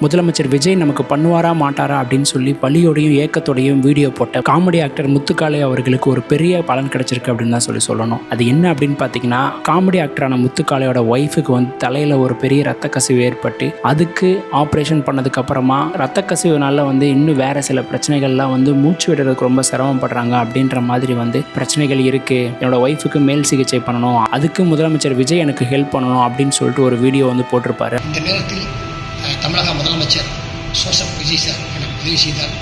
முதலமைச்சர் விஜய் நமக்கு பண்ணுவாரா மாட்டாரா அப்படின்னு சொல்லி வலியோடையும் ஏக்கத்தோடையும் வீடியோ போட்ட காமெடி ஆக்டர் முத்துக்காளை அவர்களுக்கு ஒரு பெரிய பலன் கிடைச்சிருக்கு அப்படின்னு தான் சொல்லணும். அது என்ன அப்படின்னு பார்த்தீங்கன்னா, காமெடி ஆக்டரான முத்துக்காளையோட ஒய்ஃபுக்கு வந்து தலையில் ஒரு பெரிய ரத்த கசிவு ஏற்பட்டு அதுக்கு ஆப்ரேஷன் பண்ணதுக்கு அப்புறமா ரத்த கசிவுனால வந்து இன்னும் வேற சில பிரச்சனைகள்லாம் வந்து மூச்சு விடுறதுக்கு ரொம்ப சிரமப்படுறாங்க அப்படின்ற மாதிரி வந்து பிரச்சனைகள் இருக்கு. என்னோட ஒய்ஃபுக்கு மேல் சிகிச்சை பண்ணணும், அதுக்கு முதலமைச்சர் விஜய் எனக்கு ஹெல்ப் பண்ணணும் அப்படின்னு சொல்லிட்டு ஒரு வீடியோ வந்து போட்டிருப்பாரு. இந்த நேரத்தில் தமிழக முதலமைச்சர் சோசப் விஜய் சார் எனக்கு உதவி செய்தார்.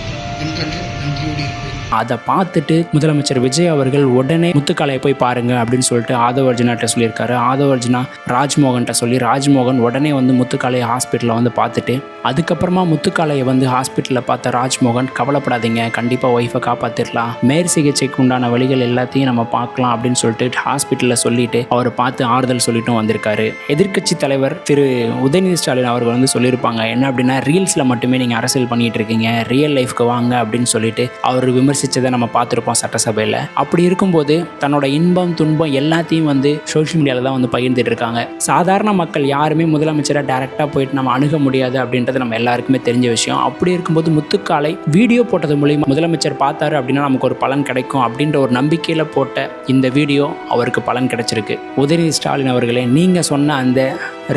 என்றென்றும் நன்றியோடு இருப்பேன். அதை பார்த்துட்டு முதலமைச்சர் விஜய் அவர்கள் உடனே முத்துக்காளையை போய் பாருங்க அப்படின்னு சொல்லிட்டு ஆதவர்ஜுனாட்ட சொல்லியிருக்காரு. ஆதவர்ஜுனா ராஜ்மோகன்கிட்ட சொல்லி ராஜ்மோகன் உடனே வந்து முத்துக்காளையை ஹாஸ்பிட்டலில் வந்து பார்த்துட்டு அதுக்கப்புறமா முத்துக்காளையை வந்து ஹாஸ்பிட்டலில் பார்த்த ராஜ்மோகன், கவலைப்படாதீங்க, கண்டிப்பாக ஒய்ஃபை காப்பாற்றிடலாம், மேற் சிகிச்சைக்கு உண்டான வழிகள் எல்லாத்தையும் நம்ம பார்க்கலாம் அப்படின்னு சொல்லிட்டு ஹாஸ்பிட்டலில் சொல்லிட்டு அவரை பார்த்து ஆறுதல் சொல்லிட்டும் வந்திருக்காரு. எதிர்க்கட்சி தலைவர் திரு உதயநிதி ஸ்டாலின் அவர்கள் வந்து சொல்லியிருப்பாங்க, என்ன அப்படின்னா ரீல்ஸில் மட்டுமே நீங்கள் அரசியல் பண்ணிட்டு இருக்கீங்க, ரியல் லைஃப்க்கு வாங்க அப்படின்னு சொல்லிட்டு அவர் விமர்சித்ததை நம்ம பார்த்துருப்போம் சட்டசபையில். அப்படி இருக்கும்போது தன்னோட இன்பம் துன்பம் எல்லாத்தையும் வந்து சோஷியல் மீடியாவில் தான் வந்து பகிர்ந்துட்டு இருக்காங்க. சாதாரண மக்கள் யாருமே முதலமைச்சரை டைரெக்டாக போயிட்டு நம்ம அணுக முடியாது அப்படின்றது நம்ம எல்லாருக்குமே தெரிஞ்ச விஷயம். அப்படி இருக்கும்போது முத்துக்காளை வீடியோ போட்டது மூலியமாக முதலமைச்சர் பார்த்தாரு அப்படின்னா நமக்கு ஒரு பலன் கிடைக்கும் அப்படின்ற ஒரு நம்பிக்கையில் போட்ட இந்த வீடியோ அவருக்கு பலன் கிடைச்சிருக்கு. உதயநிதி ஸ்டாலின் அவர்களே, நீங்கள் சொன்ன அந்த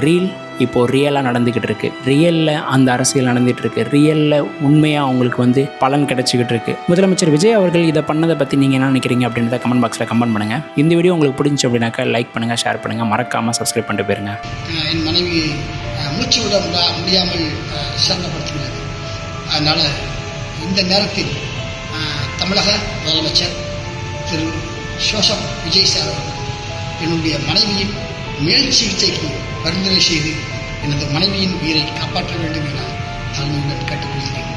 ரீல் இப்போது ரியலாக நடந்துக்கிட்டு இருக்குது. ரியலில் அந்த அரசியல் நடந்துகிட்டு இருக்குது. ரியலில் உண்மையாக அவங்களுக்கு வந்து பலன் கிடைச்சிக்கிட்டு இருக்குது. முதலமைச்சர் விஜய் அவர்கள் இதை பண்ணதை பற்றி நீங்கள் என்ன நினைக்கிறீங்க அப்படின்றத கமெண்ட் பாக்ஸில் கமெண்ட் பண்ணுங்கள். இந்த வீடியோ உங்களுக்கு பிடிச்சி அப்படின்னாக்கா லைக் பண்ணுங்கள், ஷேர் பண்ணுங்கள், மறக்காமல் சப்ஸ்கிரைப் பண்ணிட்டு போயிருங்க. என் மனைவி மூச்சு விட முடியாமல் சிரமப்படுத்துகிறது. அதனால் இந்த நேரத்தில் தமிழக முதலமைச்சர் திரு சோசப் விஜய் சார் அவர்கள் என்னுடைய மனைவியின் மேல் சிகிச்சைக்கு பரிந்துரை செய்து எனது மனைவியின் உயிரை காப்பாற்ற வேண்டும் என தாழ்மையுடன் கேட்டுக்கொள்கிறேன்.